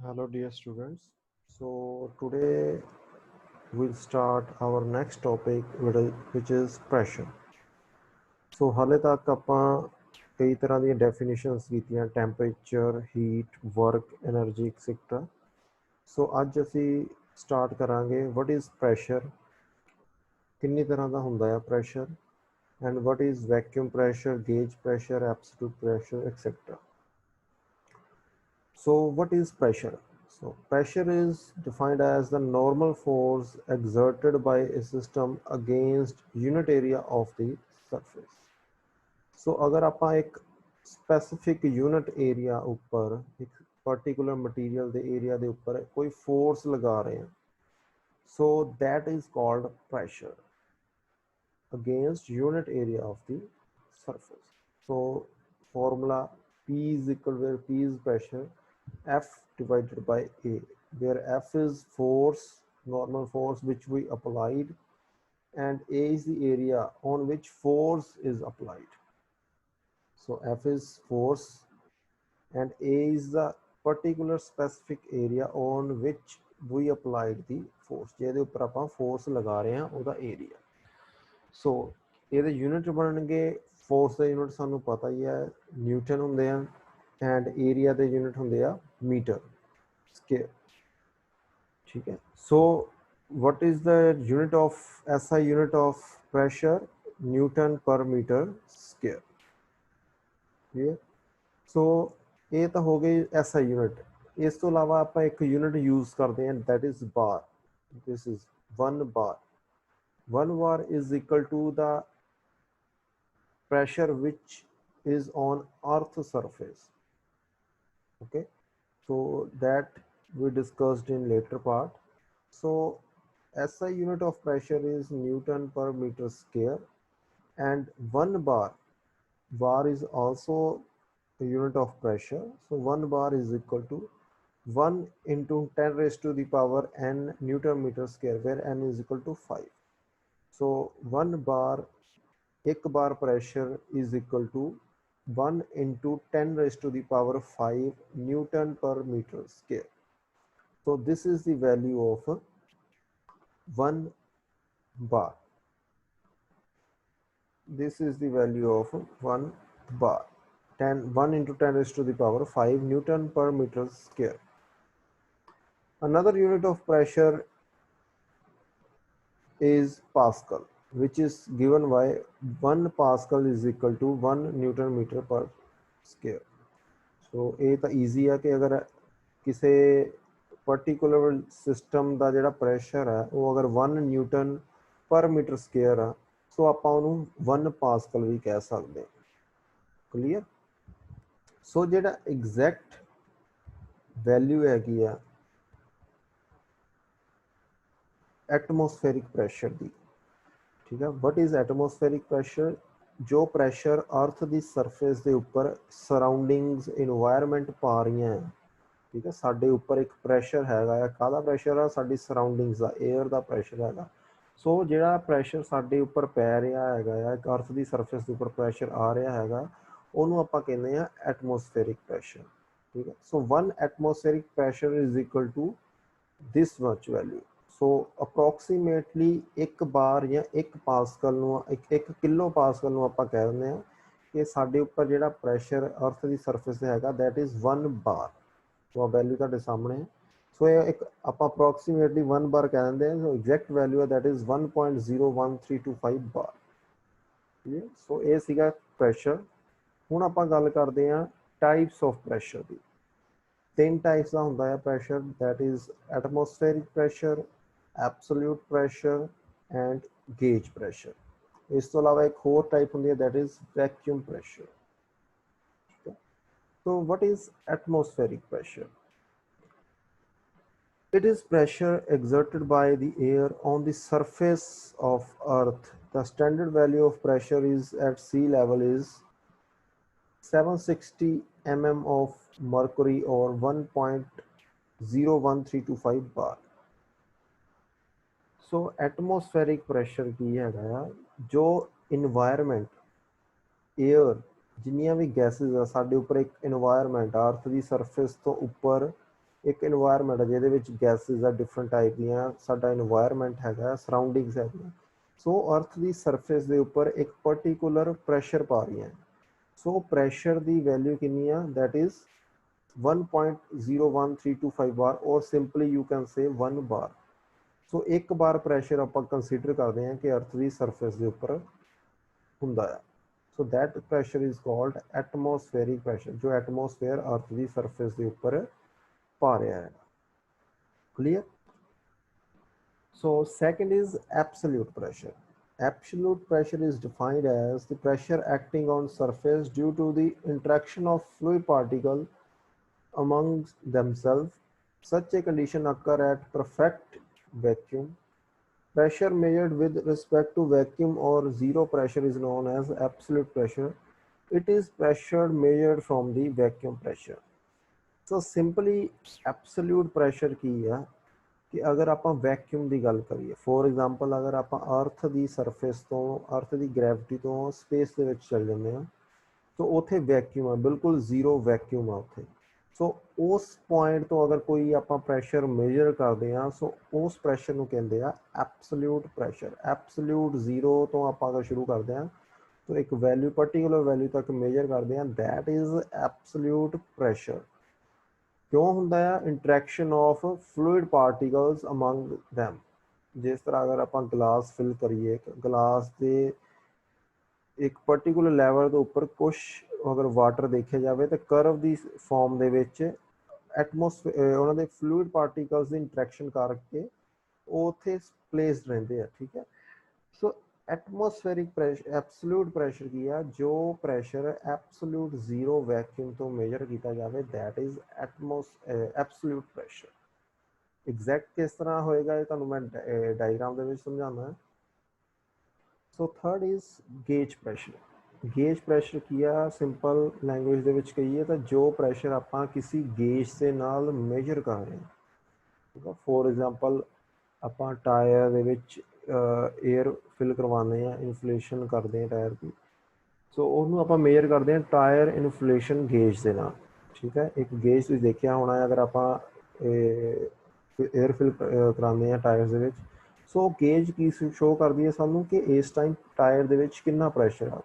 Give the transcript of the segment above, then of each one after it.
Hello, dear students. So, today we'll start our next topic, which is pressure. So, ਹਾਲੇ ਤੱਕ ਆਪਾਂ ਕਈ ਤਰ੍ਹਾਂ ਦੀਆਂ ਡੈਫੀਨੇਸ਼ਨਸ ਕੀਤੀਆਂ temperature, heat, work, energy etcetera. So ਅੱਜ ਅਸੀਂ ਸਟਾਰਟ ਕਰਾਂਗੇ ਵਾਟ ਇਜ਼ ਪ੍ਰੈਸ਼ਰ, ਕਿੰਨੀ ਤਰ੍ਹਾਂ ਦਾ ਹੁੰਦਾ ਆ pressure, and what is vacuum pressure, gauge pressure, absolute pressure etcetera. So what is pressure? So pressure is defined as the normal force exerted by a system against unit area of the surface. So अगर ਆਪਾਂ एक specific unit area ਉੱਪਰ एक particular material ਦੇ area ਦੇ ਉੱਪਰ ਕੋਈ force ਲਗਾ ਰਹੇ ਹਾਂ, so that is called pressure against unit area of the surface. So formula P is equal where P is pressure, F divided by A, where F is force, normal force which we applied, and A is the area on which force is applied. So F is force and A is the particular specific area on which we applied the force. ਜਿਹਦੇ ਉੱਪਰ ਆਪਾਂ force ਲਗਾ ਰਹੇ ਹਾਂ ਉਹਦਾ area. So ਇਹਦੇ unit ਬਣਨਗੇ, force ਦੇ ਯੂਨਿਟ ਸਾਨੂੰ ਪਤਾ ਹੀ ਹੈ ਨਿਊਟਨ ਹੁੰਦੇ ਆ, ਐਂਡ ਏਰੀਆ ਦੇ ਯੂਨਿਟ ਹੁੰਦੇ ਆ ਮੀਟਰ ਸਕੇਅਰ। ठीक है। So what is the unit of SI unit of pressure? Newton per meter square। ठीक है। So ये तो हो गई SI यूनिट। इस तो अलावा आप एक यूनिट यूज करते हैं, that is bar. This is 1 bar। 1 bar is equal to the pressure which is on earth surface। okay, so that we discussed in later part। So SI unit of pressure is Newton per meter square, and 1 bar is also a unit of pressure. So 1 bar is equal to 1 into 10 raised to the power n Newton meter square, where n is equal to 5। So 1 bar, 1 bar pressure is equal to 1 into 10 raised to the power 5 Newton per meter square। So this is the value of 1 bar। This is the value of 1 bar, 1 into 10 raised to the power 5 Newton per meter square। Another unit of pressure is Pascal, which is given by 1 Pascal is equal to 1 Newton meter per square। So ये तो easy है कि अगर किसी particular system ਦਾ ਜਿਹੜਾ pressure है वो अगर 1 Newton per meter square है, so ਆਪਾਂ ਉਹਨੂੰ 1 Pascal भी कह सकते हैं। क्लियर। सो ਜਿਹੜਾ एग्जैक्ट वैल्यू हैगी आ एटमोसफेरिक प्रेशर की। ठीक है। What is atmospheric pressure? जो प्रैशर अर्थ की सरफेस के उपर सराउंडिंग्स इन्वायरमेंट पा रही हैं। ठीक है। साढ़े उपर एक प्रैशर हैगा, काहदा प्रैशर आ? साडी सराउंडिंग्स का, एयर का प्रैशर हैगा। सो जिहड़ा प्रैशर साडे उपर पै रहा हैगा, एक अर्थ की सरफेस के उपर प्रैशर आ रहा हैगा, उहनूं आपां कहंदे आ एटमोसफेरिक प्रैशर। ठीक है। So 1 atmospheric pressure is equal to this much value. So approximately 1 bar या 1 पास्कल एक किलो पास्कल आप कह दें कि साढ़े उपर जो प्रैशर अर्थ की सरफेस से है, दैट इज़ 1 बार। तो वैल्यू तुहाडे सामने है। सो ये एक आप अप्रोक्सीमेटली 1 बार कह देंगे। सो एग्जैक्ट वैल्यू है दैट इज़ 1.01325 बार। ठीक है। सो ये सीगा प्रैशर। हुण आपां गल करते हैं टाइप्स ऑफ प्रैशर की। 3 टाइप्स का होंदा है pressure, that is atmospheric pressure, absolute pressure and gauge pressure. इस तो अलावा एक होर टाइप होंदी है दैट इज़ वैक्यूम प्रैशर। तो what is atmospheric pressure? It is pressure exerted by the air on the surface of earth। The standard value of pressure is at sea level is 760 mm of mercury or 1.01325 bar। So atmospheric pressure की है जो environment, air, जिन्नियां भी gases आ साडे उपर एक environment अर्थ की surface तो उपर एक इन्वायरमेंट है जिहदे गैसेस आ डिफरेंट टाइप दियां साडा इन्वायरमेंट हैगा सराउंडिंग्स हैगियां सो अर्थ की सरफेस के उपर एक पर्टिकुलर प्रैशर पा रही हैं सो प्रैशर की वैल्यू कितनी है दैट इज़ 1.01325 बार और सिंपली यू कैन से 1 बार सो एक बार प्रैशर आप कंसीडर करते हैं कि अर्थ की सरफेस के उपर हुंदा है so that pressure is called atmospheric pressure जो एटमोसफेयर अर्थ की सरफेस के उपर पा रहा है clear so second is absolute pressure absolute pressure is defined as the pressure acting on surface due to the interaction of fluid particle amongst themselves. Such a condition occur at perfect vacuum. Pressure measured with respect to vacuum or zero pressure is known as absolute pressure. It is pressure measured from the vacuum pressure. So simply absolute pressure की है कि अगर आप vacuum की गल करिए for example अगर आप अर्थ की सरफेस तो अर्थ की ग्रैविटी तो स्पेस के चल जाते हैं तो उत्थे वैक्यूम है बिल्कुल जीरो वैक्यूम है उत्थे सो उस पॉइंट तो अगर कोई आप प्रैशर मेजर करते हैं सो उस प्रैशर को कहते हैं एब्सोल्यूट प्रैशर एब्सोल्यूट जीरो तो आप अगर शुरू करते हैं तो एक वैल्यू पर्टिकुलर वैल्यू तक मेजर करते हैं दैट इज़ एब्सोल्यूट प्रैशर क्यों होंदा है interaction of fluid particles among them जिस तरह अगर आप गिलास फिल करिए गिलास के एक पर्टिकुलर लैवल के उपर कुछ अगर वाटर देखे जाए तो करव की फॉर्म के एटमोसफेयर उन्होंने फ्लूइड पार्टिकल्स की इंटरैक्शन करके उत्थे प्लेसड रहते हैं ठीक है सो एटमोसफेरिक प्रैशर एब्सोल्यूट प्रैशर की है जो प्रैशर एब्सोल्यूट जीरो वैक्यूम तो मेजर किया जाए that is absolute pressure exact किस तरह होएगा ये तुहानू मैं डायग्राम दे विच समझाना है so third is gauge pressure gauge pressure की है सिंपल लैंग्वेज दे विच कहिए तो जो प्रैशर आप किसी गेज के नाल मेजर कर रहे हैं ठीक है फॉर एग्जाम्पल आप टायर दे विच एयर फिल करवाने हैं इन्फ्लेशन करते हैं टायर की सो उन्होंने आप मेजर करते हैं टायर इन्फ्लेशन गेज के नाल ठीक है एक गेज तुसीं देखिया होना है अगर आप एयर फिल कराने हैं टायर्स दे विच सो गेज की शो करती है सानू कि इस टाइम टायर दे विच कितना प्रैशर आ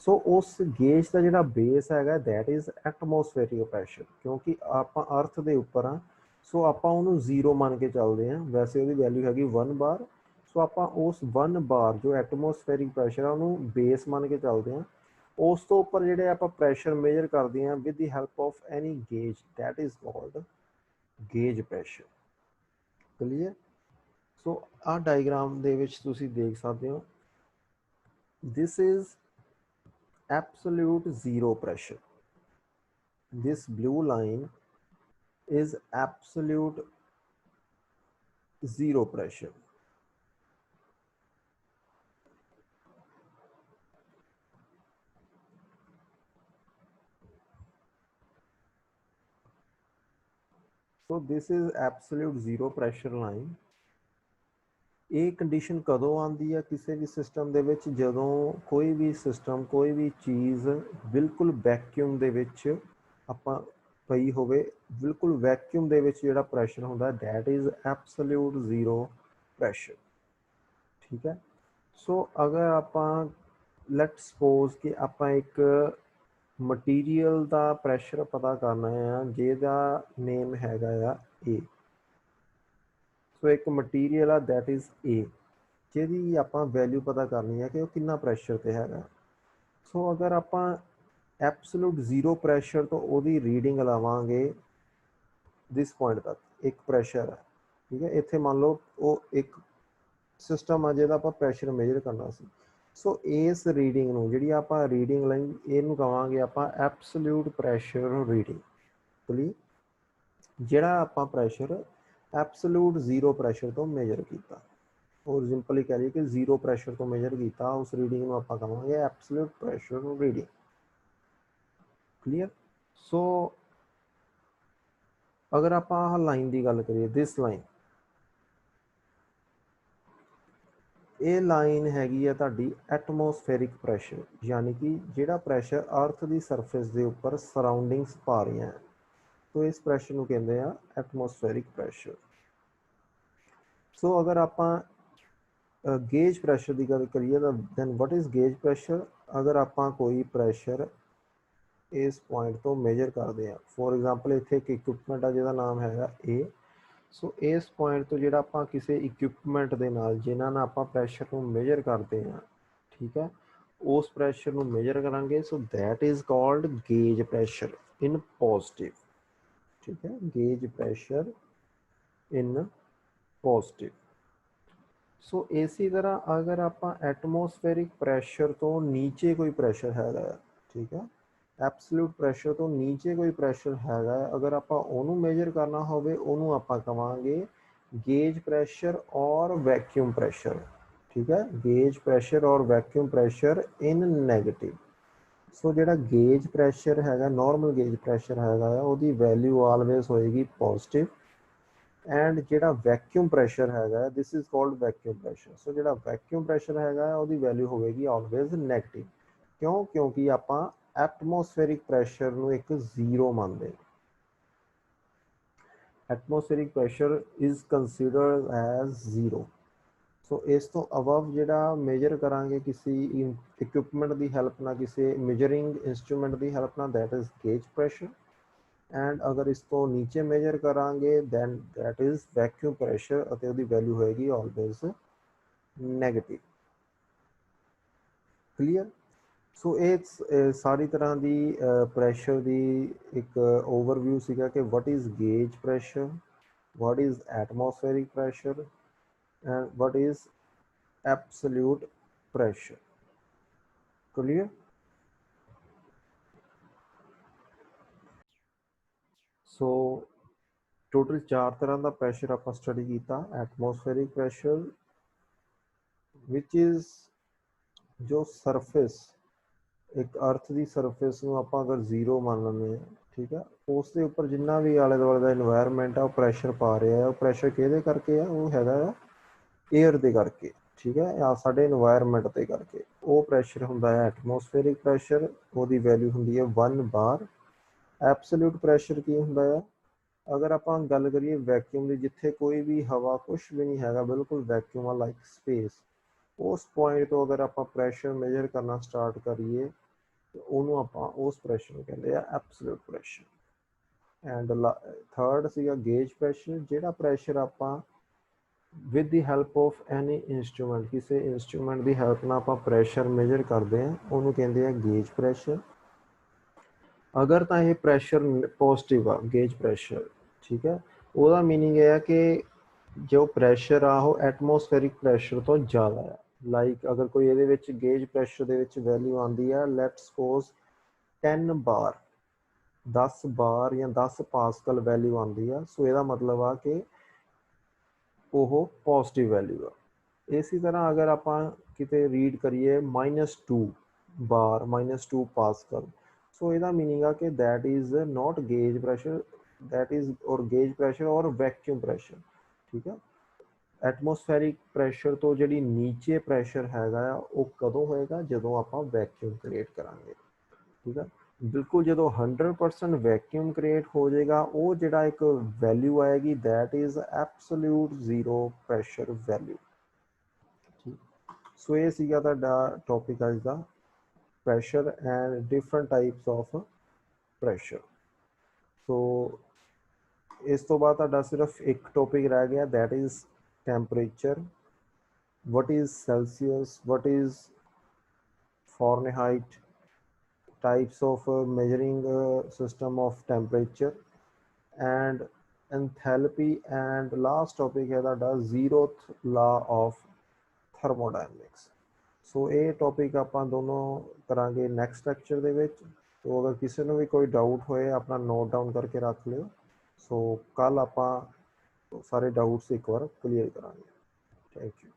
सो उस गेज का जो बेस है दैट इज़ एटमोसफेरिक प्रैशर क्योंकि आप अर्थ के उपर हाँ सो आप जीरो मान के चलते हैं वैसे वो वैल्यू हैगी 1 बार सो आप उस 1 बार जो एटमोसफेरिक प्रैशर है उन्होंने बेस मान के चलते हैं उस तो उपर जोड़े आप प्रैशर मेजर करते हैं with the help of any gauge that is called gauge pressure clear so आ डायग्राम दे विच तुसीं देख सकते हो this is absolute zero pressure. This blue line is absolute zero pressure. So this is absolute zero pressure line. ਇਹ condition ਕਦੋਂ ਆਉਂਦੀ ਹੈ ਕਿਸੇ ਵੀ ਸਿਸਟਮ ਦੇ ਵਿੱਚ ਜਦੋਂ ਕੋਈ ਵੀ ਸਿਸਟਮ ਕੋਈ ਵੀ ਚੀਜ਼ ਬਿਲਕੁਲ ਵੈਕਿਊਮ ਦੇ ਵਿੱਚ ਆਪਾਂ ਪਈ ਹੋਵੇ ਬਿਲਕੁਲ ਵੈਕਿਊਮ ਦੇ ਵਿੱਚ ਜਿਹੜਾ ਪ੍ਰੈਸ਼ਰ ਹੁੰਦਾ that is absolute zero pressure ਠੀਕ ਹੈ ਸੋ ਅਗਰ ਆਪਾਂ ਲੈਟ ਸਪੋਜ਼ ਕਿ ਆਪਾਂ ਇੱਕ ਮਟੀਰੀਅਲ ਦਾ ਪ੍ਰੈਸ਼ਰ ਪਤਾ ਕਰਨਾ ਹੈ ਜਿਹਦਾ ਨੇਮ ਹੈਗਾ ਆ ਏ ਸੋ ਇੱਕ ਮਟੀਰੀਅਲ ਆ दैट इज़ ए ਜਿਹਦੀ ਆਪਾਂ ਵੈਲਿਊ ਪਤਾ ਕਰਨੀ ਹੈ ਕਿ ਉਹ ਕਿੰਨਾ ਪ੍ਰੈਸ਼ਰ ਤੇ ਹੈਗਾ ਸੋ ਅਗਰ ਆਪਾਂ ਐਬਸੋਲੂਟ ਜ਼ੀਰੋ ਪ੍ਰੈਸ਼ਰ ਤੋਂ ਉਹਦੀ ਰੀਡਿੰਗ ਲਾਵਾਂਗੇ ਦਿਸ ਪੁਆਇੰਟ ਤੱਕ ਇੱਕ ਪ੍ਰੈਸ਼ਰ ਹੈ ਠੀਕ ਹੈ ਇੱਥੇ ਮੰਨ ਲਓ ਉਹ ਇੱਕ ਸਿਸਟਮ ਆ ਜਿਹਦਾ ਆਪਾਂ ਪ੍ਰੈਸ਼ਰ ਮੇਜਰ ਕਰਨਾ ਸੀ ਸੋ ਇਸ ਰੀਡਿੰਗ ਨੂੰ ਜਿਹੜੀ ਆਪਾਂ ਰੀਡਿੰਗ ਲਈ ਇਹਨੂੰ ਕਹਾਂਗੇ ਆਪਾਂ ਐਬਸੋਲੂਟ ਪ੍ਰੈਸ਼ਰ ਰੀਡਿੰਗ ਕਲੀਅਰ ਜਿਹੜਾ ਆਪਾਂ ਪ੍ਰੈਸ਼ਰ ਐਬਸੋਲੂਟ ਜ਼ੀਰੋ ਪ੍ਰੈਸ਼ਰ ਤੋਂ ਮੇਜਰ ਕੀਤਾ और सिंपली कह लीजिए कि जीरो प्रैशर तो मेजर किया उस रीडिंग में आप कहेंगे एब्सोल्यूट प्रैशर रीडिंग क्लीयर सो अगर आप लाइन की गल करिए दिस लाइन ये लाइन हैगी है तुहाडी एटमोसफेरिक प्रैशर यानी कि जिहड़ा प्रैशर अर्थ की सरफेस के उपर सराउंडिंग्स पा रही हैं तो इस प्रैशर नूं कहंदे आ एटमोसफेरिक प्रैशर। सो अगर आपां गेज प्रैशर की गल करिए तो then what is gauge pressure. अगर आपां कोई प्रैशर इस पॉइंट तो मेजर करते हैं, फॉर एग्जाम्पल इत्थे एक इक्विपमेंट है जिहदा नाम हैगा ए। सो इस पॉइंट तो जिहड़ा आपां किसी इक्विपमेंट दे नाल जिन्हां नाल आपां प्रैशर नूं मेजर करते हैं, ठीक है, उस प्रैशर नूं मेजर करांगे। So that is called gauge pressure in positive, ठीक है, गेज प्रैशर इन पॉजिटिव। सो इसी तरह अगर आपां एटमोसफेरिक प्रैशर तो नीचे कोई प्रैशर हैगा, ठीक है, एब्सोल्यूट प्रैशर तो नीचे कोई प्रैशर हैगा, अगर आपां ओनू मेजर करना होवे ओनू आपां कहांगे गेज प्रैशर और वैक्यूम प्रैशर, ठीक है, गेज प्रैशर और vacuum pressure in negative. So जिहड़ा गेज प्रैशर हैगा, नॉर्मल गेज प्रैशर हैगा, ओहदी वैल्यू ऑलवेज होएगी पॉजिटिव। एंड जिहड़ा वैक्यूम प्रैशर हैगा, this is called vacuum pressure. So जिहड़ा वैक्यूम प्रैशर हैगा ओहदी वैल्यू होएगी ऑलवेज नैगेटिव। क्यों? क्योंकि आपां एटमोसफेरिक प्रैशर नूं एक जीरो मानते हैं। Atmospheric pressure is considered as zero. So इस तो अबव जिहड़ा मेजर करांगे किसी इक्विपमेंट की हेल्प ना, किसी मेजरिंग इंस्ट्रूमेंट की हेल्प ना, that is gauge pressure. And अगर इस तो नीचे मेजर करांगे then that is vacuum pressure और उसकी वैल्यू होएगी ऑलवेज नैगेटिव। क्लीयर? सो एक सारी तरह की प्रैशर की एक ओवरव्यू सीगा कि what is gauge pressure, what is atmospheric pressure and what is absolute pressure. Clear? So total 4 तरह का प्रैशर आप स्टडी किया। एटमोसफेरिक प्रैशर विच इज़ जो सरफेस एक अर्थ की सरफेस में आप अगर जीरो मान लें, ठीक है, उसके उपर जिन्ना भी आले दुआले का इन्वायरमेंट है वो प्रैशर पा रहा है, वो प्रैशर किहदे करके है, वो हैगा एयर के करके, ठीक है, या साडे इन्वायरमेंट के करके। वो प्रैशर हुंदा है एटमोसफेरिक प्रैशर, उसकी वैल्यू हुंदी है 1 बार। एब्सोल्यूट प्रैशर की हुंदा है, अगर आप गल करिए वैक्यूम की, जिथे कोई भी हवा कुछ भी नहीं है, बिल्कुल वैक्यूम आ लाइक स्पेस, उस पॉइंट तो अगर आप प्रैशर मेजर करना स्टार्ट करिए तो ਉਹਨੂੰ ਆਪਾਂ ਉਸ ਪ੍ਰੈਸ਼ਰ ਨੂੰ ਕਹਿੰਦੇ ਆ ਐਬਸੋਲੂਟ ਪ੍ਰੈਸ਼ਰ। ਐਂਡ ਥਰਡ ਸੀਗਾ ਗੇਜ ਪ੍ਰੈਸ਼ਰ, ਜਿਹੜਾ ਪ੍ਰੈਸ਼ਰ ਆਪਾਂ with the help of any instrument, ਕਿਸੇ ਇੰਸਟਰੂਮੈਂਟ ਦੀ ਹੈਲਪ ਨਾਲ ਆਪਾਂ ਪ੍ਰੈਸ਼ਰ ਮੇਜਰ ਕਰਦੇ ਆ ਉਹਨੂੰ ਕਹਿੰਦੇ ਆ ਗੇਜ ਪ੍ਰੈਸ਼ਰ। ਅਗਰ ਤਾਂ ਇਹ ਪ੍ਰੈਸ਼ਰ ਪੋਜ਼ਿਟਿਵ ਆ ਗੇਜ ਪ੍ਰੈਸ਼ਰ, ਠੀਕ ਹੈ, ਉਹਦਾ ਮੀਨਿੰਗ ਇਹ ਹੈ ਕਿ ਜੋ ਪ੍ਰੈਸ਼ਰ ਆ ਉਹ ਐਟਮੋਸਫੇਰਿਕ ਪ੍ਰੈਸ਼ਰ ਤੋਂ ਜ਼ਿਆਦਾ ਆ। ਲਾਈਕ अगर कोई ये गेज प्रैशर के वैल्यू आती है लैट्स सपोज 10 बार, 10 बार या 10 पास्कल वैल्यू आती है, सो यदा मतलब आ कि वह पॉजिटिव वैल्यू आ। इसी तरह अगर आप किते रीड करिए -2 बार, -2 पास्कल, सो यदा मीनिंग आ कि that is not gauge pressure, that is और गेज प्रैशर और वैक्यूम प्रैशर, ठीक है। एटमोसफेरिक प्रैशर तो जी नीचे प्रैशर हैगा वो कदों होएगा, जो आप वैक्यूम क्रिएट करांगे, ठीक है। बिल्कुल जो 100% वैक्यूम क्रिएट हो जाएगा वो जोड़ा एक वैल्यू आएगी that is absolute zero pressure value, ठीक। सो ये सीगा तुहाडा टॉपिक अज दा, pressure and different types of pressure. So इस तो बाद तुहाडा सिर्फ एक टॉपिक रह गया that is temperature. What is Celsius, what is Fahrenheit, types of measuring system of temperature and enthalpy, and last topic है that zeroth law of thermodynamics। सो ये टॉपिक ਆਪਾਂ दोनों करांगे नैक्सट लैक्चर ਦੇ ਵਿੱਚ। तो अगर किसी ਨੂੰ भी कोई डाउट होए अपना नोट डाउन करके रख लियो। सो कल ਆਪਾਂ सारे डाउट्स एक बार क्लीयर करांगे। Thank you.